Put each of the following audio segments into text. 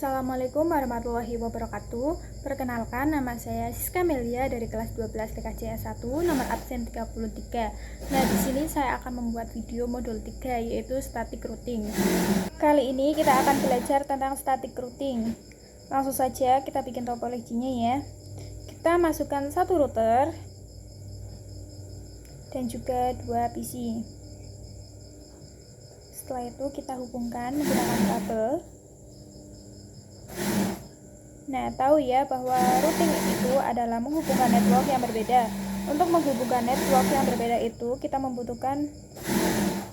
Assalamualaikum warahmatullahi wabarakatuh. Perkenalkan, nama saya Siska Melia dari kelas 12 TKJ 1, nomor absen 33. Nah, di sini saya akan membuat video modul 3, yaitu static routing. Kali ini kita akan belajar tentang static routing. Langsung saja kita bikin topologinya ya. Kita masukkan satu router dan juga 2 PC. Setelah itu kita hubungkan menggunakan kabel. Nah, tahu ya bahwa routing itu adalah menghubungkan network yang berbeda. Untuk menghubungkan network yang berbeda itu kita membutuhkan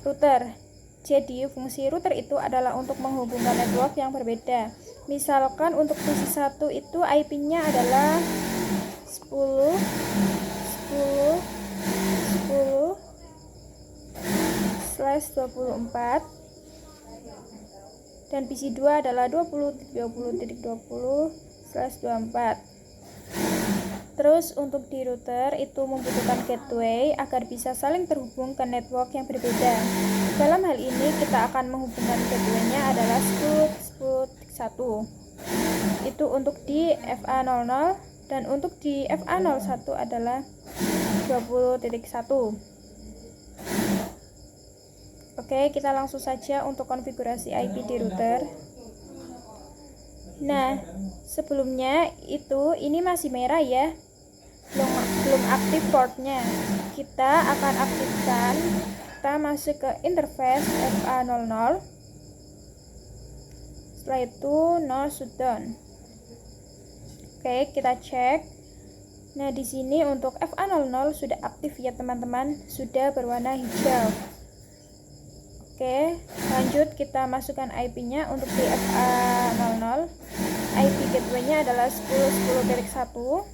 router. Jadi fungsi router itu adalah untuk menghubungkan network yang berbeda. Misalkan untuk PC 1 itu IP-nya adalah 10 10/24 dan PC 2 adalah 20.20.20/24. Terus untuk di router itu membutuhkan gateway agar bisa saling terhubung ke network yang berbeda. Dalam hal ini kita akan menghubungkan gateway-nya adalah 10.10.1. Itu untuk di FA00 dan untuk di FA01 adalah 20.1. Oke, kita langsung saja untuk konfigurasi IP di router. Nah, sebelumnya ini masih merah ya, belum aktif portnya. Kita akan aktifkan, kita masuk ke interface FA00. Setelah itu no shutdown. Oke, kita cek. Nah, di sini untuk FA00 sudah aktif ya teman-teman, sudah berwarna hijau. Oke, lanjut kita masukkan IP-nya untuk di FA00. IP gateway-nya adalah 10.10.1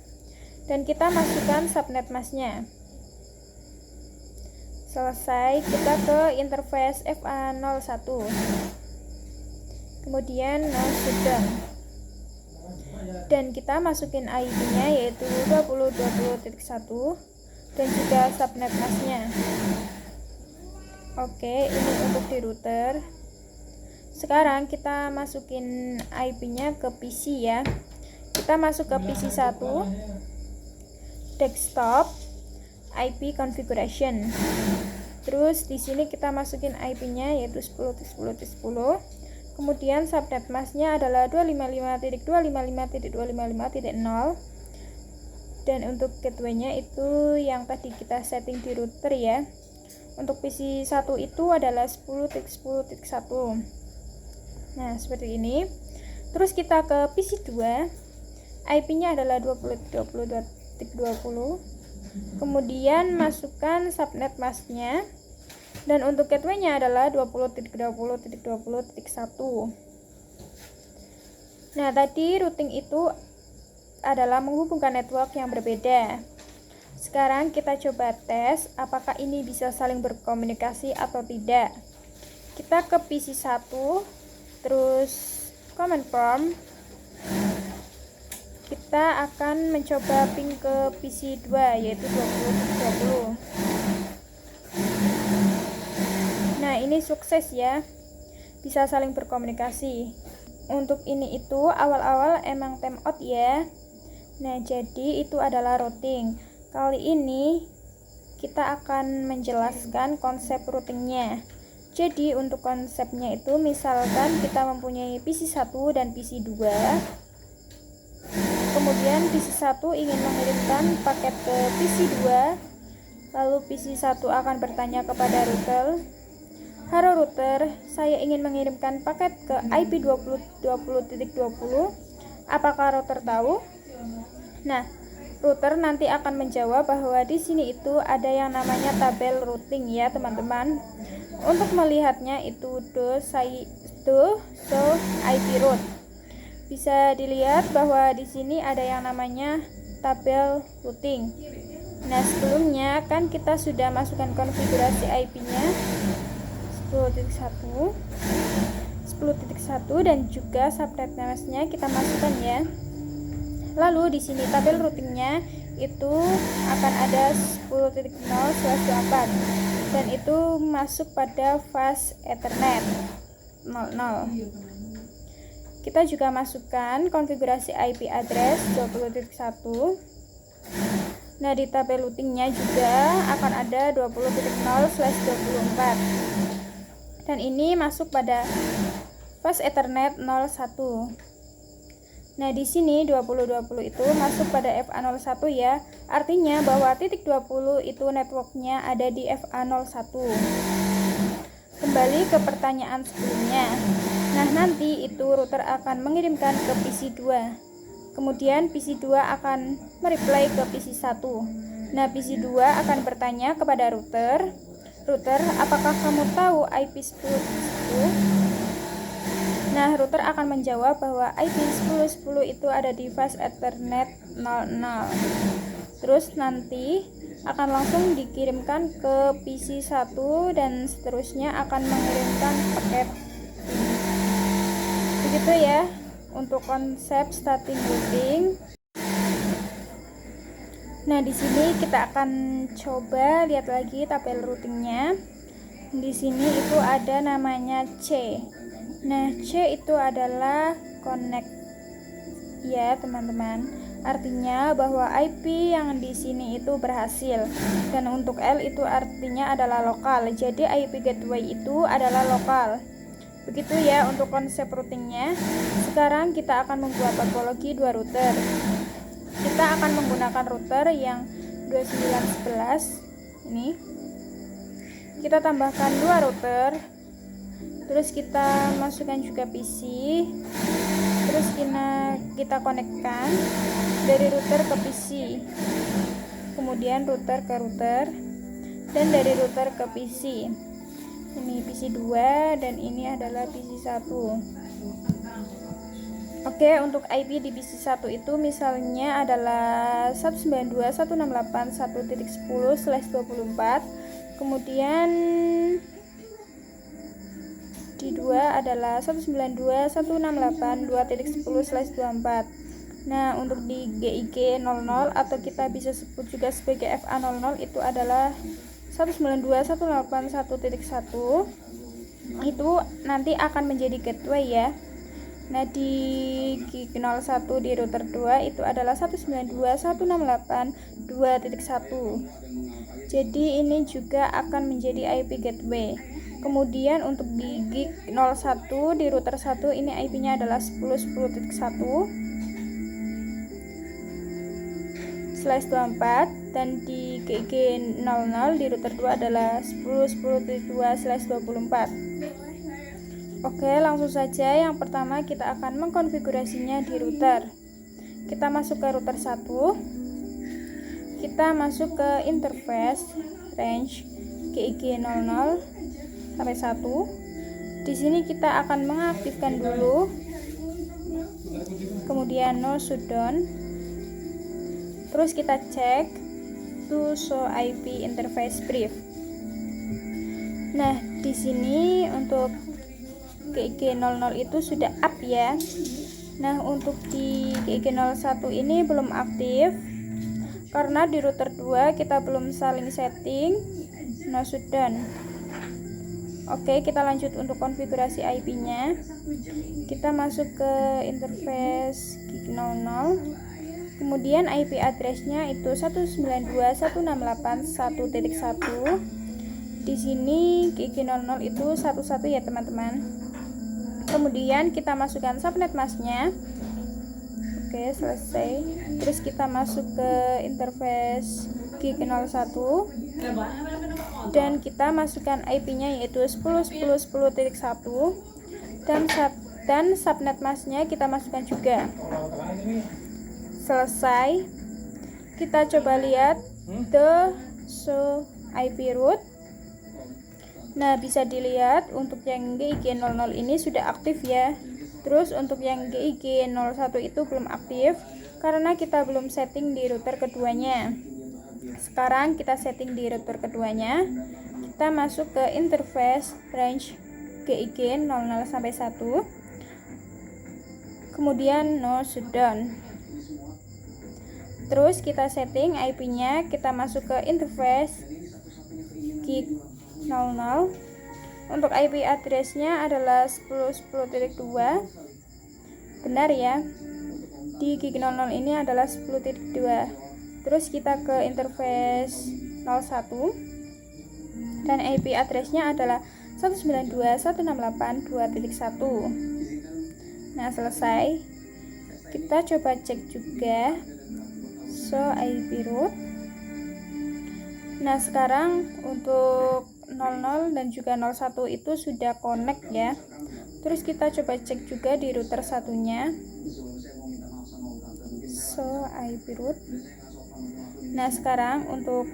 dan kita masukkan subnet mask-nya. Selesai, kita ke interface FA01. Kemudian no shutdown. Dan kita masukin IP-nya yaitu 20.20.1 dan juga subnet mask-nya. Oke, ini untuk di router. Sekarang kita masukin IP-nya ke PC ya. Kita masuk ke PC 1, desktop, IP configuration. Terus di sini kita masukin IP-nya yaitu 10.10.10. Kemudian subnet mask-nya adalah 255.255.255.0. Dan untuk gateway-nya itu yang tadi kita setting di router ya. Untuk PC 1 itu adalah 10.10.1. Nah, seperti ini. Terus kita ke PC 2. IP-nya adalah 20.20.20. Kemudian masukkan subnet mask-nya. Dan untuk gateway-nya adalah 20.20.20.1. Nah, tadi routing itu adalah menghubungkan network yang berbeda. Sekarang kita coba tes apakah ini bisa saling berkomunikasi atau tidak. Kita ke PC 1, terus command prompt. Kita akan mencoba ping ke PC 2 yaitu 20.20. Nah, ini sukses ya, bisa saling berkomunikasi. Untuk ini itu awal-awal emang timeout ya. Nah, jadi itu adalah routing. Kali ini kita akan menjelaskan konsep routingnya. Jadi untuk konsepnya itu misalkan kita mempunyai PC 1 dan PC 2. Kemudian PC 1 ingin mengirimkan paket ke PC 2. Lalu PC 1 akan bertanya kepada router, "Halo router, saya ingin mengirimkan paket ke IP 20.20.20. Apakah router tahu?" Nah, router nanti akan menjawab bahwa di sini itu ada yang namanya tabel routing ya teman-teman. Untuk melihatnya itu show IP route. Bisa dilihat bahwa di sini ada yang namanya tabel routing. Nah, sebelumnya kan kita sudah masukkan konfigurasi IP-nya 10.1 dan juga subnet mask-nya kita masukkan ya. Lalu di sini tabel routingnya itu akan ada 10.0/24 dan itu masuk pada fast Ethernet 00. kita juga masukkan konfigurasi IP address 20.1. Nah, di tabel routingnya juga akan ada 20.0/24. Dan ini masuk pada fast Ethernet 01. Nah, di sini 2020 itu masuk pada FA01 ya. Artinya bahwa titik 20 itu networknya ada di FA01. Kembali ke pertanyaan sebelumnya. Nah, nanti itu router akan mengirimkan ke PC2. Kemudian PC2 akan mereply ke PC1. Nah, PC2 akan bertanya kepada router, apakah kamu tahu IP 10.10? Nah, router akan menjawab bahwa IP 10.10 itu ada di fast Ethernet 00. Terus nanti akan langsung dikirimkan ke PC1 dan seterusnya akan mengirimkan paket. Begitu ya untuk konsep starting routing. Nah, di sini kita akan coba lihat lagi tabel routingnya. Di sini itu ada namanya C. Nah, C itu adalah connect ya, teman-teman. Artinya bahwa IP yang di sini itu berhasil. Dan untuk L itu artinya adalah lokal. Jadi IP gateway itu adalah lokal. Begitu ya untuk konsep routingnya. Sekarang kita akan membuat topologi dua router. Kita akan menggunakan router yang 2911 ini. Kita tambahkan dua router. Terus kita masukkan juga PC. Terus kita konekkan dari router ke PC. Kemudian router ke router dan dari router ke PC. Ini PC2 dan ini adalah PC1. Oke, untuk IP di PC1 itu misalnya adalah 192.168.1.10/24. Kemudian di 2 adalah 192.168.2.10/24. Nah, untuk di GIG 00 atau kita bisa sebut juga sebagai FA00 itu adalah 192.168.1.1. Itu nanti akan menjadi gateway ya. Nah, di GIG 01 di router 2 itu adalah 192.168.2.1. Jadi ini juga akan menjadi IP gateway. Kemudian untuk di GIG 01 di router 1 ini IP-nya adalah 10.10.1/24 dan di GIG 00 di router 2 adalah 10.10.2/24. Oke, langsung saja. Yang pertama kita akan mengkonfigurasinya di router. Kita masuk ke router 1. Kita masuk ke interface range GIG 00 sampai 1. Di sini kita akan mengaktifkan dulu. Kemudian no shutdown. Terus kita cek to show IP interface brief. Nah, di sini untuk GIG 00 itu sudah up ya. Nah, untuk di GIG 01 ini belum aktif karena di router 2 kita belum saling setting. No shutdown. Oke, kita lanjut untuk konfigurasi IP-nya. Kita masuk ke interface GIG 00. Kemudian IP address-nya itu 192.168.1.1. Di sini GIG 00 itu 11 ya, teman-teman. Kemudian kita masukkan subnet mask-nya. Oke, selesai. Terus kita masuk ke interface GIG 01 dan kita masukkan IP-nya yaitu 10.10.10.1 dan subnet mask-nya kita masukkan juga. Selesai. Kita coba lihat the show IP route. Nah, bisa dilihat untuk yang GIG 00 ini sudah aktif ya. Terus untuk yang GIG 01 itu belum aktif karena kita belum setting di router keduanya. Sekarang kita setting di router keduanya. Kita masuk ke interface range GIG 00 sampai 1. Kemudian no shutdown. Terus kita setting IP-nya, kita masuk ke interface GIG 00. Untuk IP address-nya adalah 10.10.2 benar ya. Di gig 00 ini adalah 10.2. Terus kita ke interface 01 dan IP addressnya adalah 192.168.2.1. Nah, selesai. Kita coba cek juga show IP root. Nah, sekarang untuk 00 dan juga 01 itu sudah connect ya. Terus kita coba cek juga di router satunya. So IP root. Nah, sekarang untuk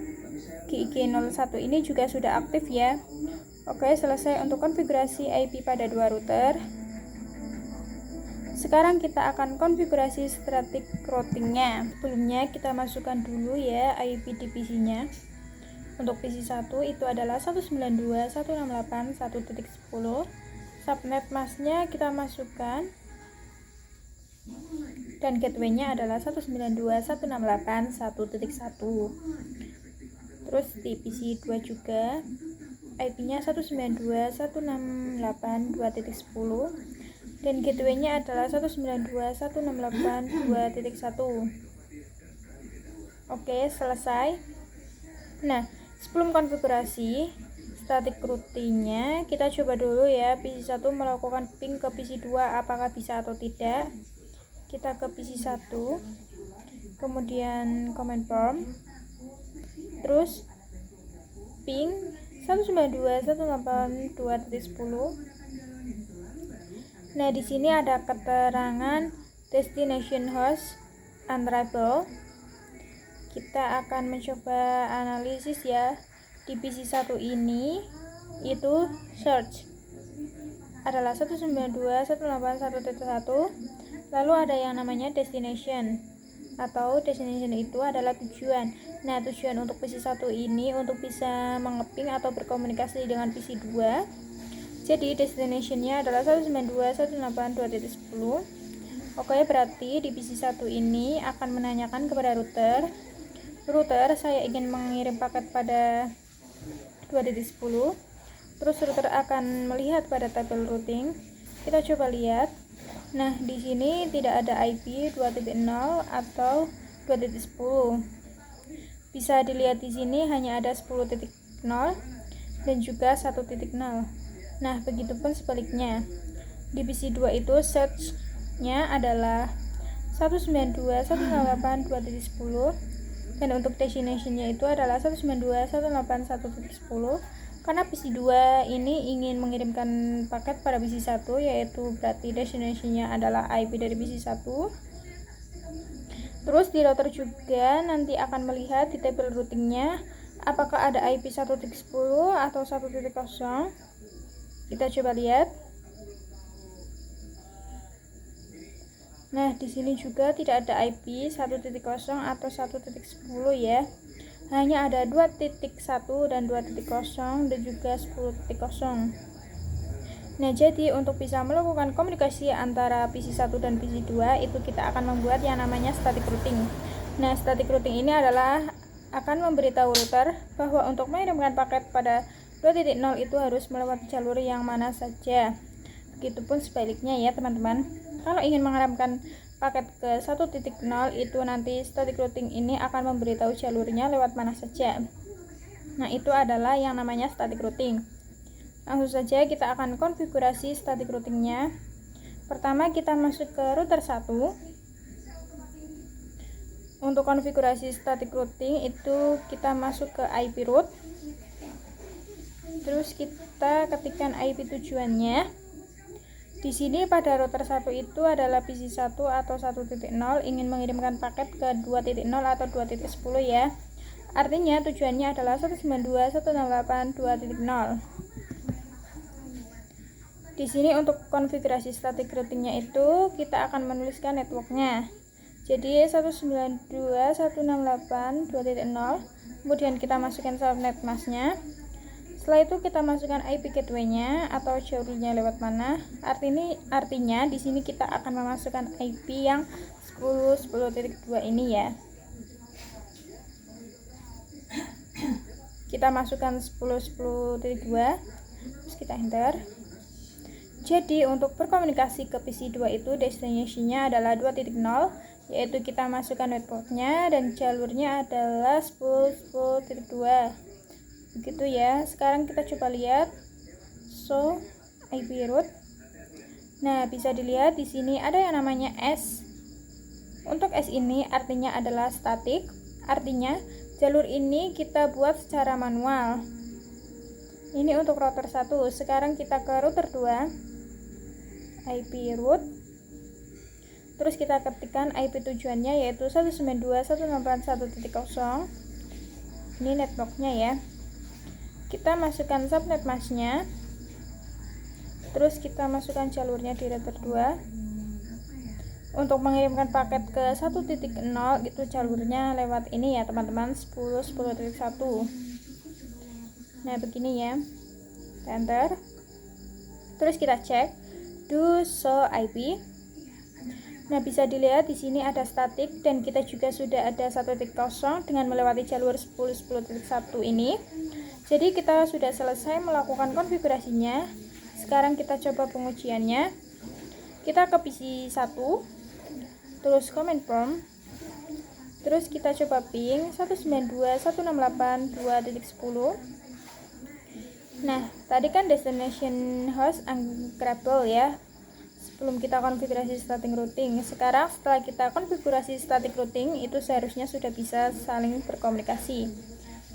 GIG01 ini juga sudah aktif ya. Oke, selesai untuk konfigurasi IP pada dua router. Sekarang kita akan konfigurasi static routingnya. Sebelumnya kita masukkan dulu ya IP di PC-nya. Untuk PC 1 itu adalah 192.168.1.10. Subnet masknya kita masukkan. Dan gateway-nya adalah 192.168.1.1. Terus di PC 2 juga IP-nya 192.168.2.10 dan gateway-nya adalah 192.168.2.1. Oke, selesai. Nah, sebelum konfigurasi static routing-nya, kita coba dulu ya PC 1 melakukan ping ke PC 2 apakah bisa atau tidak. Kita ke PC 1, kemudian command prompt, terus ping 192.168.2.10. Nah, di sini ada keterangan destination host unreliable. Kita akan mencoba analisis ya. Di PC 1 ini itu search adalah 192.168.1.1. Lalu ada yang namanya destination atau destination itu adalah tujuan. Nah, tujuan untuk PC 1 ini untuk bisa mengeping atau berkomunikasi dengan PC 2. Jadi destinationnya adalah 192.168.2.10. Oke, berarti di PC 1 ini akan menanyakan kepada router, saya ingin mengirim paket pada 2.10. Terus router akan melihat pada tabel routing. Kita coba lihat. Nah, di sini tidak ada IP 2.0 atau 2.10. Bisa dilihat di sini hanya ada 10.0 dan juga 1.0. Nah, begitupun sebaliknya. Di PC 2 itu search-nya adalah 192.168.2.10 dan untuk destination-nya itu adalah 192.168.1.10. Karena PC 2 ini ingin mengirimkan paket pada PC 1, yaitu berarti destination-nya adalah IP dari PC 1. Terus di router juga nanti akan melihat di tabel routing-nya apakah ada IP 1.10 atau 1.0. Kita coba lihat. Nah, di sini juga tidak ada IP 1.0 atau 1.10 ya. Hanya ada 2.1 dan 2.0 dan juga 10.0. Nah, jadi untuk bisa melakukan komunikasi antara PC 1 dan PC 2 itu kita akan membuat yang namanya static routing. Nah, static routing ini adalah akan memberitahu router bahwa untuk mengirimkan paket pada 2.0 itu harus melewati jalur yang mana saja. Begitupun sebaliknya ya teman-teman. Kalau ingin mengirimkan paket ke 1.0 itu nanti static routing ini akan memberitahu jalurnya lewat mana saja. Nah, itu adalah yang namanya static routing. Langsung saja kita akan konfigurasi static routingnya. Pertama kita masuk ke router 1. Untuk konfigurasi static routing itu kita masuk ke IP root. Terus kita ketikkan IP tujuannya. Di sini pada router 1 itu adalah PC 1 atau 1.0 ingin mengirimkan paket ke 2.0 atau 2.10 ya. Artinya tujuannya adalah 192.168.2.0. Di sini untuk konfigurasi static routingnya itu kita akan menuliskan networknya. Jadi 192.168.2.0. Kemudian kita masukkan subnet masknya. Setelah itu kita masukkan IP gateway-nya atau jalurnya lewat mana. Artinya di sini kita akan memasukkan IP yang 10.10.2 ini ya. Kita masukkan 10.10.2, terus kita enter. Jadi untuk berkomunikasi ke PC2 itu destination-nya adalah 2.0, yaitu kita masukkan networknya dan jalurnya adalah 10.10.2. Begitu ya. Sekarang kita coba lihat show IP route. Nah, bisa dilihat di sini ada yang namanya S. Untuk S ini artinya adalah static, artinya jalur ini kita buat secara manual. Ini untuk router 1. Sekarang kita ke router 2. IP route, terus kita ketikkan IP tujuannya yaitu 192.168.1.0. ini networknya ya. Kita masukkan subnet masknya, terus kita masukkan jalurnya di router 2. Untuk mengirimkan paket ke 1.0 itu jalurnya lewat ini ya teman-teman, 10.10.1. Nah begini ya, enter, terus kita cek do show IP. Nah, bisa dilihat di sini ada static dan kita juga sudah ada 1.0 dengan melewati jalur 10.10.1 ini. Jadi kita sudah selesai melakukan konfigurasinya. Sekarang kita coba pengujiannya. Kita ke PC 1, terus command prompt, terus kita coba ping 192.168.2.10. Nah, tadi kan destination host uncrable ya, sebelum kita konfigurasi static routing. Sekarang setelah kita konfigurasi static routing, itu seharusnya sudah bisa saling berkomunikasi.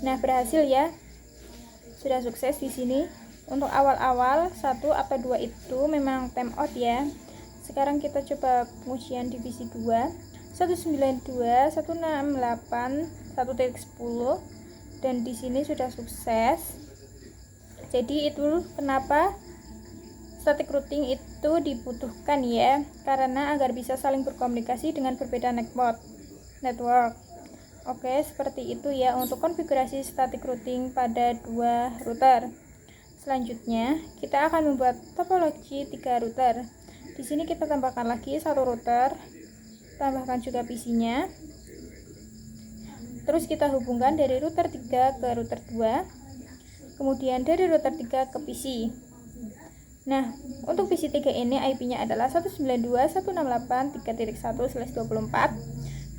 Nah, berhasil ya, sudah sukses di sini. Untuk awal-awal 1 atau 2 itu memang timeout ya. Sekarang kita coba pengujian divisi 2, 192.168.1.10, dan di sini sudah sukses. Jadi itu kenapa static routing itu dibutuhkan ya, karena agar bisa saling berkomunikasi dengan berbeda network. Oke, seperti itu ya untuk konfigurasi static routing pada 2 router. Selanjutnya, kita akan membuat topologi 3 router. Di sini kita tambahkan lagi 1 router, tambahkan juga PC-nya. Terus kita hubungkan dari router 3 ke router 2. Kemudian dari router 3 ke PC. Nah, untuk PC 3 ini IP-nya adalah 192.168.3.1/24.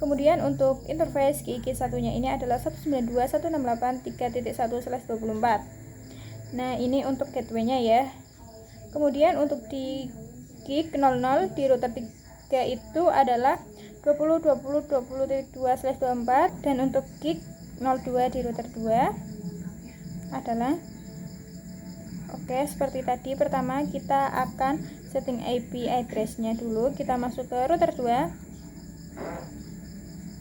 Kemudian untuk interface GIG satunya ini adalah 192.168.3.1/24. Nah, ini untuk gateway-nya ya. Kemudian untuk di gig 00 di router 3 itu adalah 20.20.20.2/24, dan untuk gig 02 di router 2 adalah seperti tadi. Pertama kita akan setting IP address-nya dulu. Kita masuk ke router 2.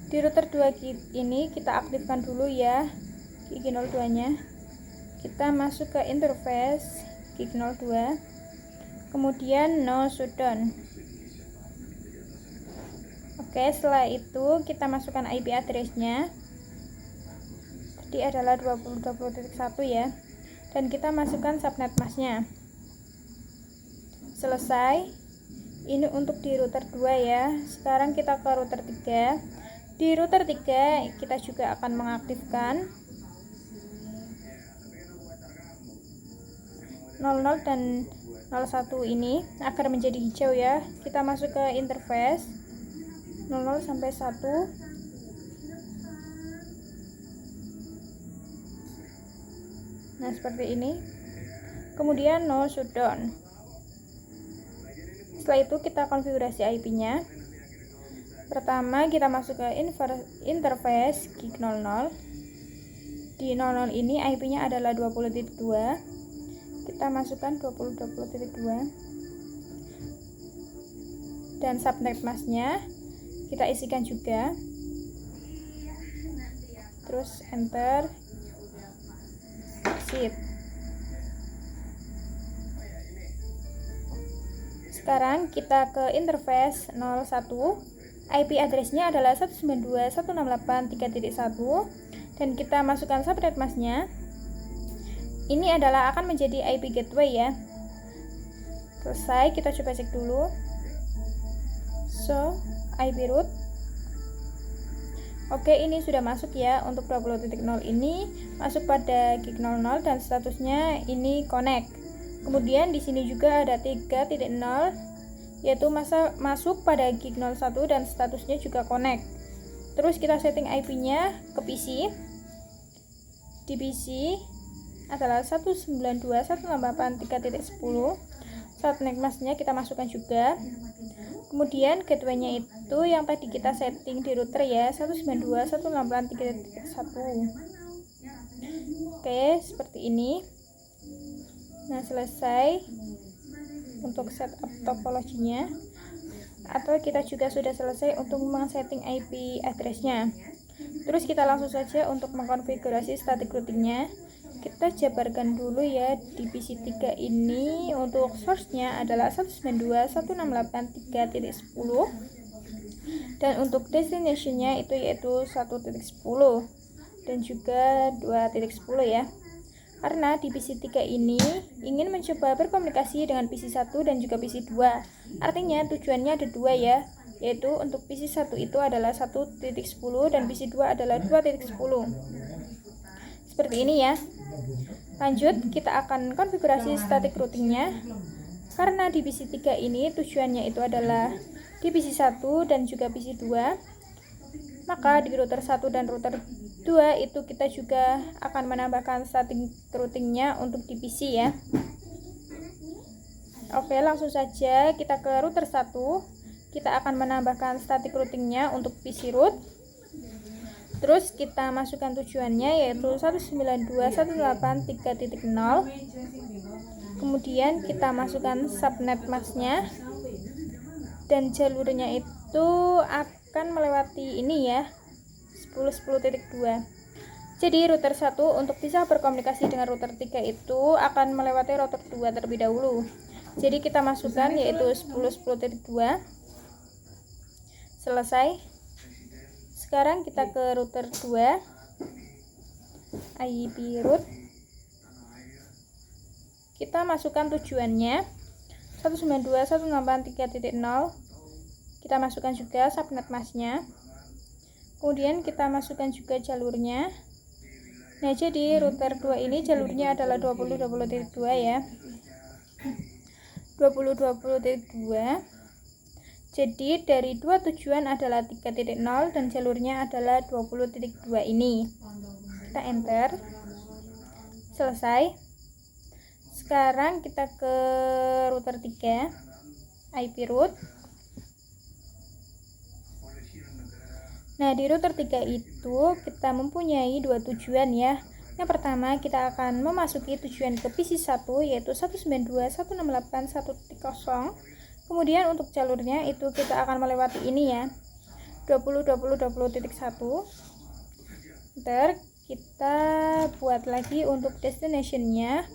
Di router 2 ini kita aktifkan dulu ya gig 02-nya. Kita masuk ke interface gig 02, kemudian no shutdown. Setelah itu kita masukkan IP address-nya. Tadi adalah 20.20.1 ya, dan kita masukkan subnet masknya. Selesai. Ini untuk di router 2 ya. Sekarang kita ke router 3. Di router 3 kita juga akan mengaktifkan 00 dan 01 ini agar menjadi hijau ya. Kita masuk ke interface 00 sampai 1. Nah, seperti ini. Kemudian no shutdown. Setelah itu kita konfigurasi IP-nya. Pertama kita masuk ke interface gig 00. Di 00 ini IP-nya adalah 20.2. Kita masukkan 20.20.2. Dan subnet masknya kita isikan juga. Terus enter. Sekarang kita ke interface 01. IP address-nya adalah 192.168.3.1, dan kita masukkan subnet masknya. Ini adalah akan menjadi IP gateway ya. Selesai, kita coba cek dulu. So, IP route. Ini sudah masuk ya. Untuk 20.0 ini masuk pada gig 00 dan statusnya ini connect. Kemudian di sini juga ada 3.0 yaitu masuk pada gig 01 dan statusnya juga connect. Terus kita setting IP-nya ke PC. Di PC adalah 192.168.3.10. Subnet masknya kita masukkan juga. Kemudian gateway-nya itu yang tadi kita setting di router ya, 192.168.3.1. Oke, seperti ini. Nah, selesai untuk setup topologinya. Atau kita juga sudah selesai untuk men-setting IP address-nya. Terus kita langsung saja untuk mengkonfigurasi static routing-nya. Kita jabarkan dulu ya, di PC3 ini untuk source-nya adalah 192.168.3.10 dan untuk destination-nya itu yaitu 1.10 dan juga 2.10 ya. Karena di PC3 ini ingin mencoba berkomunikasi dengan PC1 dan juga PC2. Artinya tujuannya ada dua ya, yaitu untuk PC1 itu adalah 1.10 dan PC2 adalah 2.10. Seperti ini ya. Lanjut, kita akan konfigurasi static routing-nya. Karena di PC3 ini tujuannya itu adalah di PC1 dan juga PC2, maka di router 1 dan router 2 itu kita juga akan menambahkan static routing-nya untuk di PC ya. Oke, langsung saja kita ke router 1. Kita akan menambahkan static routing-nya untuk PC root. Terus kita masukkan tujuannya yaitu 192.168.3.0. Kemudian kita masukkan subnet masknya dan jalurnya itu akan melewati ini ya, 10.10.2. Jadi router 1 untuk bisa berkomunikasi dengan router 3 itu akan melewati router 2 terlebih dahulu. Jadi kita masukkan yaitu 10.10.2. Selesai. Sekarang kita ke router 2, IP root. Kita masukkan tujuannya 192.168.3.0. Kita masukkan juga subnet masknya. Kemudian kita masukkan juga jalurnya. Nah, jadi router 2 ini jalurnya adalah 20.20.2 ya. 20.20.2. Jadi dari dua tujuan adalah 3.0 dan jalurnya adalah 20.2 ini. Kita enter. Selesai. Sekarang kita ke router 3, IP root. Nah, di router 3 itu kita mempunyai dua tujuan ya. Yang pertama, kita akan memasuki tujuan ke PC1 yaitu 192.168.1.0. Kemudian untuk jalurnya itu kita akan melewati ini ya, 20.20.20.1. Ntar kita buat lagi untuk destination-nya.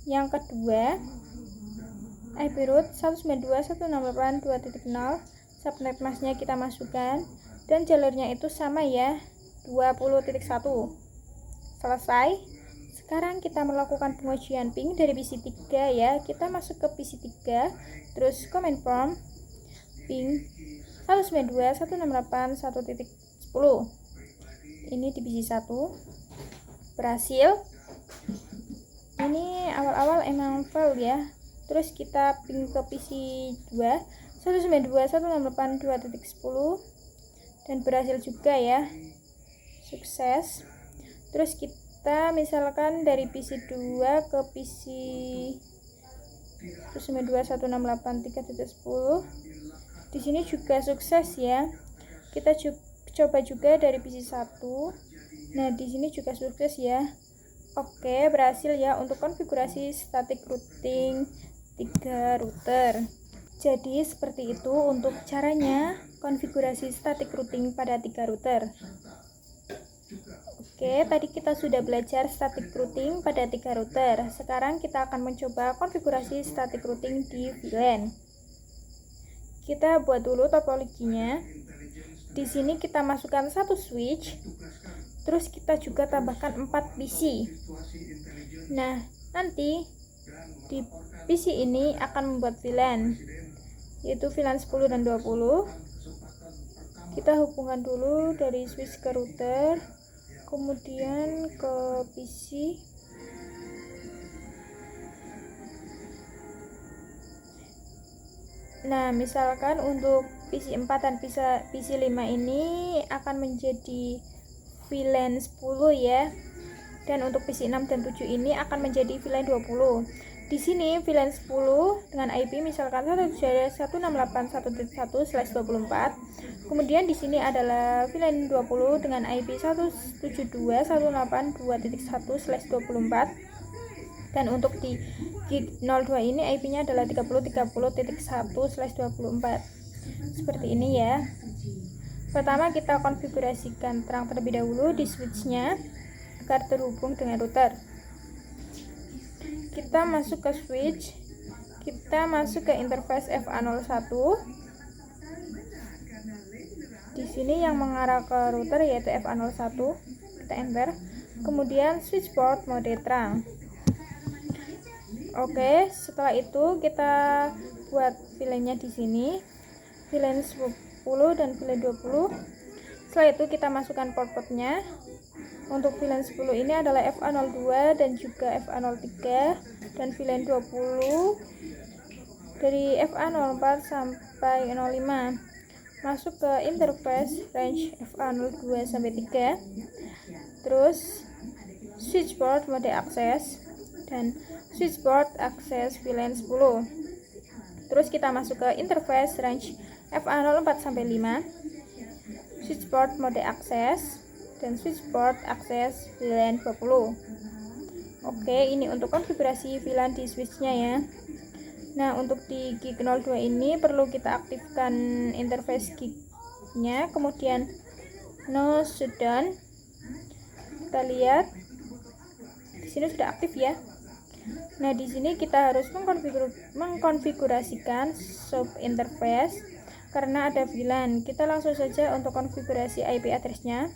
Yang kedua, IP root 192.168.2.0, subnet masknya kita masukkan dan jalurnya itu sama ya, 20.1. Selesai. Sekarang kita melakukan pengujian ping dari PC3 ya. Kita masuk ke PC3, terus command prompt ping 192.168.1.10. Ini di PC1 berhasil. Ini awal-awal emang fail ya. Terus kita ping ke PC2 192.168.2.10 dan berhasil juga ya. Sukses. Terus kita misalkan dari PC2 ke PC 192.168.3.10. Di sini juga sukses ya. Kita coba juga dari PC1. Nah, di sini juga sukses ya. Oke, berhasil ya untuk konfigurasi static routing 3 router. Jadi seperti itu untuk caranya konfigurasi static routing pada 3 router. Oke, tadi kita sudah belajar static routing pada 3 router. Sekarang kita akan mencoba konfigurasi static routing di VLAN. Kita buat dulu topologinya. Di sini kita masukkan satu switch. Terus kita juga tambahkan 4 PC. Nah, nanti di PC ini akan membuat VLAN, yaitu VLAN 10 dan 20. Kita hubungkan dulu dari switch ke router, kemudian ke PC. Nah, misalkan untuk PC 4 dan PC 5 ini akan menjadi VLAN 10 ya. Dan untuk PC 6 dan 7 ini akan menjadi VLAN 20. Di sini VLAN 10 dengan IP misalkan 168.1.1/24. Kemudian di sini adalah VLAN 20 dengan IP 172.168.2.1/24. Dan untuk di gig 02 ini IP-nya adalah 30.30.1/24. Seperti ini ya. Pertama kita konfigurasikan terang terlebih dahulu di switch-nya agar terhubung dengan router. Kita masuk ke switch, kita masuk ke interface FA01. Di sini yang mengarah ke router yaitu FA01. Kita enter. Kemudian switch port mode terang. Oke, setelah itu kita buat VLAN-nya di sini. VLAN 10 dan VLAN 20. Setelah itu kita masukkan port-portnya. Untuk VLAN 10 ini adalah FA02 dan juga FA03, dan VLAN 20 dari FA04 sampai 05. Masuk ke interface range FA02 sampai 3. Terus switchboard mode akses dan switchboard akses VLAN 10. Terus kita masuk ke interface range FA04 sampai 5. Switchboard mode akses dan switchboard akses VLAN 20. Oke, ini untuk konfigurasi VLAN di switchnya ya. Nah, untuk di gig 02 ini perlu kita aktifkan interface gig-nya, kemudian no shutdown. Kita lihat di sini sudah aktif ya. Nah, di sini kita harus mengkonfigurasikan sub interface karena ada VLAN. Kita langsung saja untuk konfigurasi IP address-nya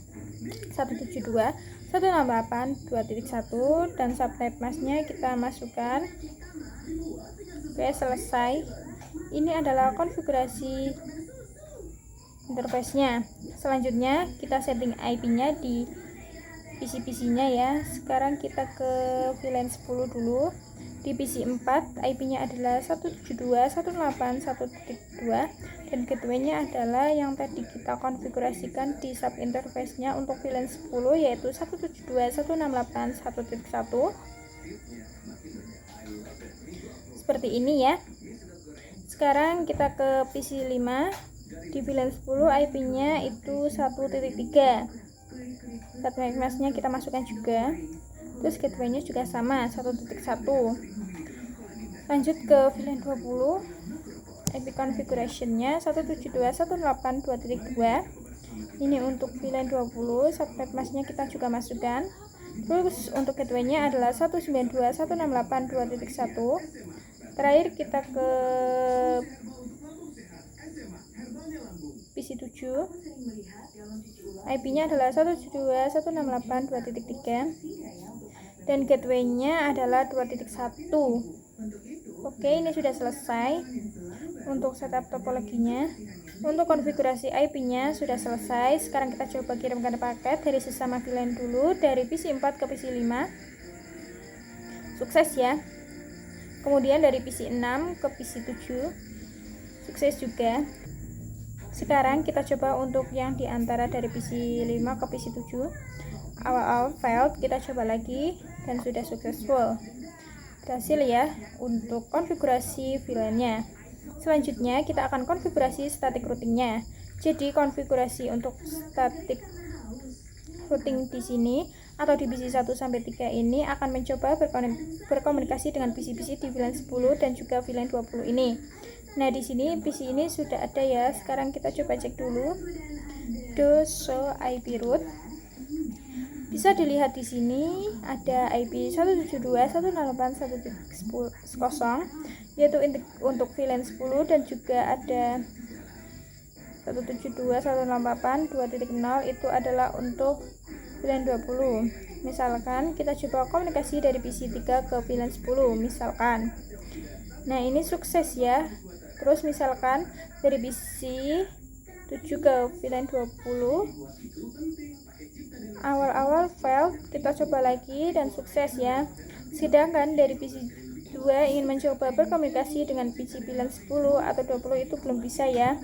172.168.2.1 dan subnet mask-nya kita masukkan. Oke, selesai. Ini adalah konfigurasi interface-nya. Selanjutnya kita setting IP-nya di PC-PC-nya ya. Sekarang kita ke VLAN 10 dulu. Di PC 4 IP-nya adalah 172.168.1.2 dan gateway-nya adalah yang tadi kita konfigurasikan di sub interface-nya untuk VLAN 10 yaitu 172.168.1.1. Seperti ini ya. Sekarang kita ke PC 5. Di VLAN 10 IP-nya itu 1.3. Subnet mask-nya kita masukkan juga. Terus gateway-nya juga sama 1.1. Lanjut ke VLAN 20. IP configuration-nya 172.168.2.2. Ini untuk VLAN 20. Subnet mask-nya kita juga masukkan. Terus untuk gateway-nya adalah 192.168.2.1. Terakhir kita ke PC 7. IP-nya adalah 172.168.2.3 dan gateway-nya adalah 2.1. Oke, ini sudah selesai untuk setup topologinya. Untuk konfigurasi IP-nya sudah selesai. Sekarang kita coba kirimkan paket dari sesama VLAN dulu, dari PC 4 ke PC 5. Sukses ya. Kemudian dari PC 6 ke PC 7. Sukses juga. Sekarang kita coba untuk yang diantara dari PC 5 ke PC 7. Awal-awal failed, kita coba lagi dan sudah successful. Berhasil ya untuk konfigurasi VLAN-nya. Selanjutnya kita akan konfigurasi static routing-nya. Jadi konfigurasi untuk static routing di sini atau di PC 1 sampai 3 ini akan mencoba berkomunikasi dengan PC-PC di VLAN 10 dan juga VLAN 20 ini. Nah, di sini PC ini sudah ada ya. Sekarang kita coba cek dulu. Do show IP route. Bisa dilihat di sini ada IP 172.168.1.10 yaitu untuk VLAN 10 dan juga ada 172.168.2.0 itu adalah untuk VLAN 20. Misalkan kita coba komunikasi dari PC 3 ke VLAN 10 misalkan. Nah, ini sukses ya. Terus misalkan dari PC 7 ke VLAN 20 awal-awal fail, kita coba lagi dan sukses ya. Sedangkan dari PC 2 2 ingin mencoba berkomunikasi dengan PC VLAN 10 atau 20 itu belum bisa ya.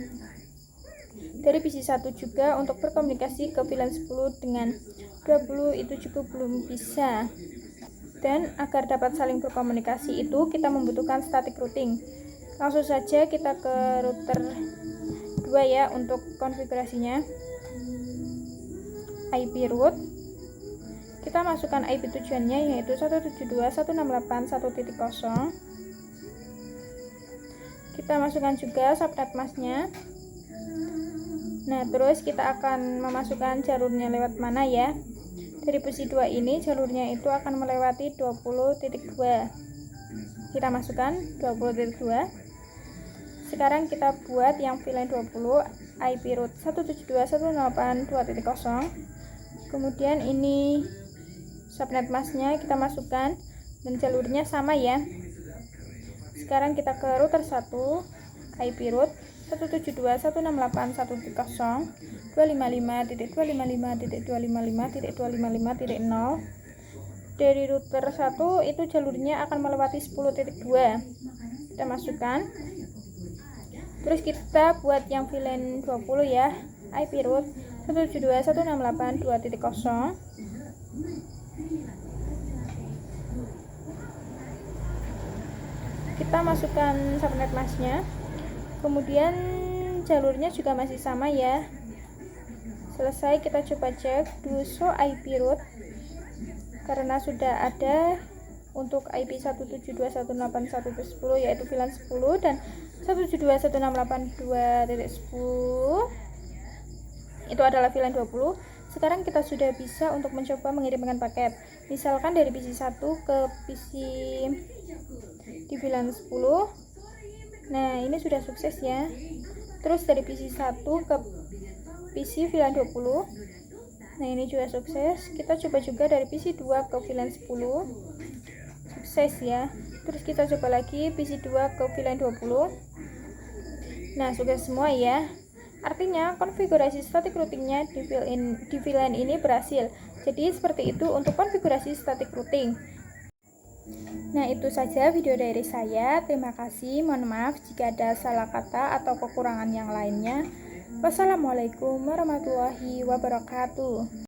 Dari PC 1 juga untuk berkomunikasi ke VLAN 10 dengan 20 itu juga belum bisa. Dan agar dapat saling berkomunikasi itu kita membutuhkan static routing. Langsung saja kita ke router 2 ya untuk konfigurasinya. IP root. Kita masukkan IP tujuannya yaitu 172.168.1.0. Kita masukkan juga subnet masknya. Nah, terus kita akan memasukkan jalurnya lewat mana ya. Dari PC 2 ini jalurnya itu akan melewati 20.2. Kita masukkan 20.2. Sekarang kita buat yang VLAN 20 IP root 172.168.2.0. Kemudian ini subnet masknya kita masukkan dan jalurnya sama ya. Sekarang kita ke router 1 IP root 172.168.255.255.255.255.0. Dari router 1 itu jalurnya akan melewati 10.2. Kita masukkan. Terus kita buat yang VLAN 20 ya. IP root 172.168.2.0. Kita masukkan subnet masknya. Kemudian jalurnya juga masih sama ya. Selesai, kita coba cek do show IP root karena sudah ada untuk IP 172.168.1.10 yaitu VLAN 10 dan 172.168.2.10 itu adalah VLAN 20. Sekarang kita sudah bisa untuk mencoba mengirimkan paket. Misalkan dari PC 1 ke PC di VLAN 10. Nah, ini sudah sukses ya. Terus dari PC 1 ke PC VLAN 20. Nah, ini juga sukses. Kita coba juga dari PC 2 ke VLAN 10. Sukses ya. Terus kita coba lagi PC 2 ke VLAN 20. Nah, sukses semua ya. Artinya konfigurasi static routingnya di VLAN ini berhasil. Jadi seperti itu untuk konfigurasi static routing. Nah, itu saja video dari saya. Terima kasih. Mohon maaf jika ada salah kata atau kekurangan yang lainnya. Wassalamualaikum warahmatullahi wabarakatuh.